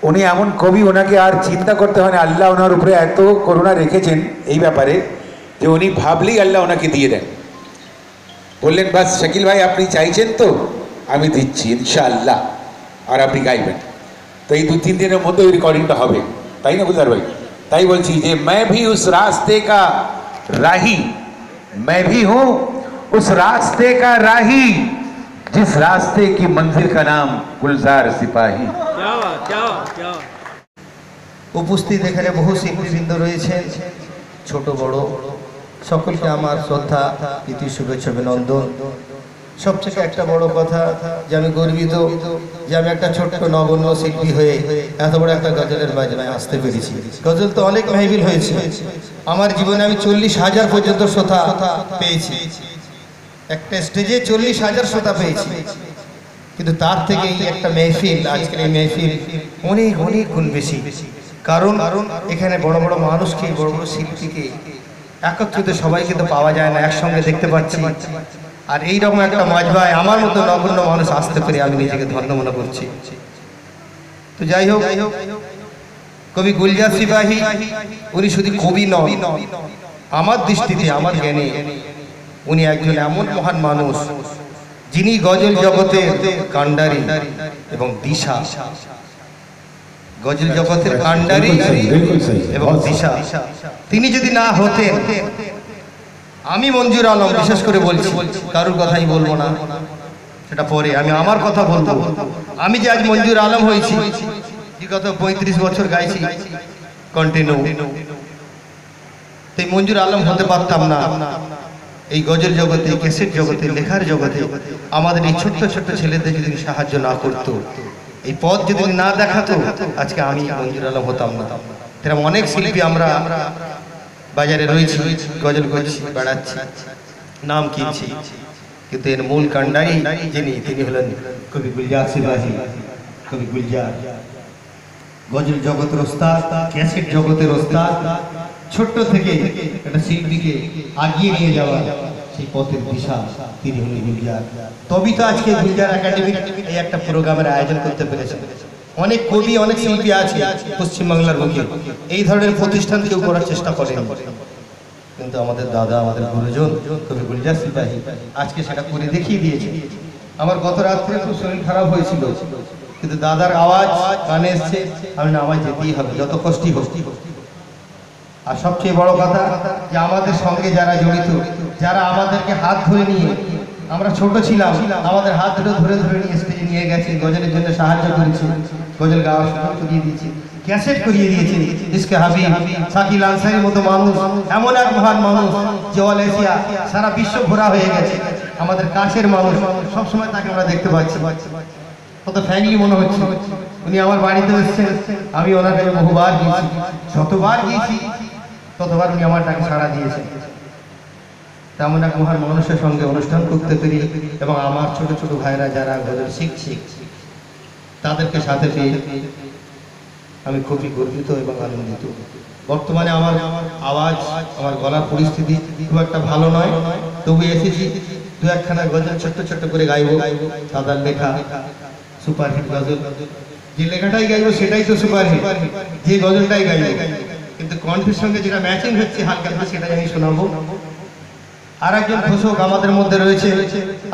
উনি এমন কবি, ওনাকে আর চিন্তা করতে হয় না। আল্লাহ ওনার উপরে এত করুণা রেখেছেন এই ব্যাপারে যে উনি ভাবলেই আল্লাহ ওনাকে দিয়ে দেন। বললেন বাস শাকিল ভাই আপনি চাইছেন তো আমি দিচ্ছি ইনশাআল্লাহ, আর আপনি গাইবেন। তো এই 2-3 দিনের মধ্যে ওই রেকর্ডিংটা হবে, তাই না গুলজার ভাই? তাই বলছি যে मैं भी उस रास्ते का राही, मैं भी हूँ उस रास्ते का राही, जिस रास्ते की मंजिल का नाम गुलजार सिपाही। উপস্থিত এখানে বহু শিল্পীবৃন্দ রয়েছেন, ছোট বড় সকলকে আমার শ্রদ্ধা, প্রীতি, শুভেচ্ছা, অভিনন্দন। সবথেকে একটা বড় কথা যে আমি গর্বিত যে আমি একটা ছোট্ট নগণ্য শিল্পী হয়ে এত বড় একটা গজলের বাজনায় আসতে পেরেছি। গজল তো অনেক মেহফিল হয়েছে আমার জীবনে, আমি 40,000 পর্যন্ত শ্রোতা পেয়েছি, একটা স্টেজে 40,000 শ্রোতা পেয়েছি। কিন্তু তার থেকে এই একটা মেহফিল, আজকের এই মেহফিল অনেক অনেক গুণ বেশি। কারণ এখানে বড় বড় মানুষকে, বড় বড় শিল্পীকে একত্রিত সবাইকে তো পাওয়া যায় না, একসঙ্গে দেখতে পাচ্ছি। আর এইরকম একটা মাজবায় আমার মতো নগণ্য মানুষ আসতে পেরে আমি নিজেকে ধন্য মনে করছি। তো যাই হোক, কবি গুলজার সিপাহী উনি শুধু কবি নন, আমার দৃষ্টিতে, আমার জ্ঞানে উনি একজন এমন মহান মানুষ যিনি গজল জগতের কাণ্ডারি এবং দিশা। গজল জগতের কাণ্ডারি এবং দিশা তিনি যদি না হতেন, আমি মঞ্জুর আলম বিশেষ করে বলছি, কারুর কথাই বলবো না, সেটা পরে আমি আমার কথা বলবো। আমি যে আজ মঞ্জুর আলম হয়েছি, বিগত 35 বছর গাইছি কন্টিনিউ, তাই মঞ্জুর আলম হতে পারতাম না এই গজল জগতে, ক্যাসেট জগতে, লেখার জগতে। আমাদের এই ছোট্ট ছোট্ট ছেলেদের যদি সাহায্য না করতো, এই পথ যদি না দেখাতো, আজকে আমি মঞ্জুর আলম হতাম না। এরকম অনেক শিল্পী আমরা বাজারে রয়েছি, গজল করছি, বেড়াচ্ছি, নাম কিনছি, কিন্তু এর মূল কাণ্ডারি যিনি, তিনি হলেন কবি গুলজার সিপাহী। কবি গুলজার গজল জগতের ওস্তাদ, ক্যাসেট জগতের ওস্তাদ, ছোট্ট থেকে একটা শিল্পীকে আগিয়ে নিয়ে যাওয়া সেই পথের দিশা, তিনি হলেন গুলজার। তবেই তো আজকে গুলজার একাডেমি এই একটা প্রোগ্রামের আয়োজন করতে পেরেছে। অনেক কবি, অনেক শিল্পী আছে পশ্চিমবাংলার বুকে, এই ধরনের প্রতিষ্ঠান কেউ করার চেষ্টা করেন, কিন্তু আমাদের দাদা, আমাদের গুরুজন কবি গুলজার সিপাহী আজকে সেটা করে দেখিয়ে দিয়েছে। আমার গত রাত্রে খুব শরীর খারাপ হয়েছিল, কিন্তু দাদার আওয়াজ কানে এসছে, আমি না, আমায় যেতেই হবে যত কষ্টই হোক। আর সবচেয়ে বড় কথা যে আমাদের সঙ্গে যারা জড়িত, যারা আমাদেরকে হাত ধরে নিয়ে, আমরা ছোট ছিলাম, আমাদের হাত ধরে ধরে নিয়ে স্টেজে নিয়ে গেছে, গজলের জন্য সাহায্য করেছে, গজল গাওয়ার সুযোগ করিয়ে দিয়েছে, ক্যাসেট করিয়ে দিয়েছে। ইসকে হাবিব, শাকিল আনসারীর মতো মানুষ, এমন এক মহান মানুষ যে অল এশিয়া, সারা বিশ্ব ঘোরা হয়ে গেছে, আমাদের কাছের মানুষ, সবসময় তাকে আমরা দেখতে পাচ্ছি, কত ফ্যামিলি মনে হচ্ছে। উনি আমার বাড়িতে এসেছেন, আমি ওনার কাছে বহুবার গিয়েছি, যতবার গিয়েছি ততবার উনি আমার টাকা সাড়া দিয়েছেন। তেমন এক মহান মানুষের সঙ্গে অনুষ্ঠান করতে পেরে এবং আমার ছোট ছোট ভাইরা যারা গজল শিখছে তাদেরকে সাথে পেয়ে আমি খুবই গর্বিত এবং আনন্দিত। বর্তমানে আমার আওয়াজ, আমার গলার পরিস্থিতি খুব একটা ভালো নয়, তবু এসেছি 2-1খানা গজল ছোট্ট ছোট্ট করে গাইব। দাদার লেখা সুপারহিট গজল, যে লেখাটাই গাইব সেটাই তো সুপারহিট, যে গজলটাই গাইব, কিন্তু কণ্ঠের সঙ্গে যেটা ম্যাচিং হচ্ছে হালকা, সেটাই আমি শোনাবো। আর একজন ঘোষক আমাদের মধ্যে রয়েছে,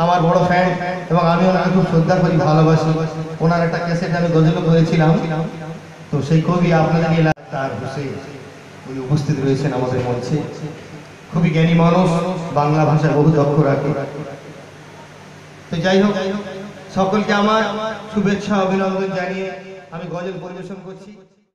আমার বড় ফ্যান, এবং আমি ওনাকে খুব শ্রদ্ধা করি, ভালোবাসি। ওনার একটা ক্যাসেট আমি গজলও করেছিলাম, তো সেই কবি আপনাদের এলাকার তার হোসেন উনি উপস্থিত রয়েছেন আমাদের মঞ্চে। খুবই জ্ঞানী মানুষ, বাংলা ভাষা বহু দক্ষ রাখে। তো যাই হোক, সকলকে আমার শুভেচ্ছা, অভিনন্দন জানিয়ে আমি গজল পরিবেশন করছি।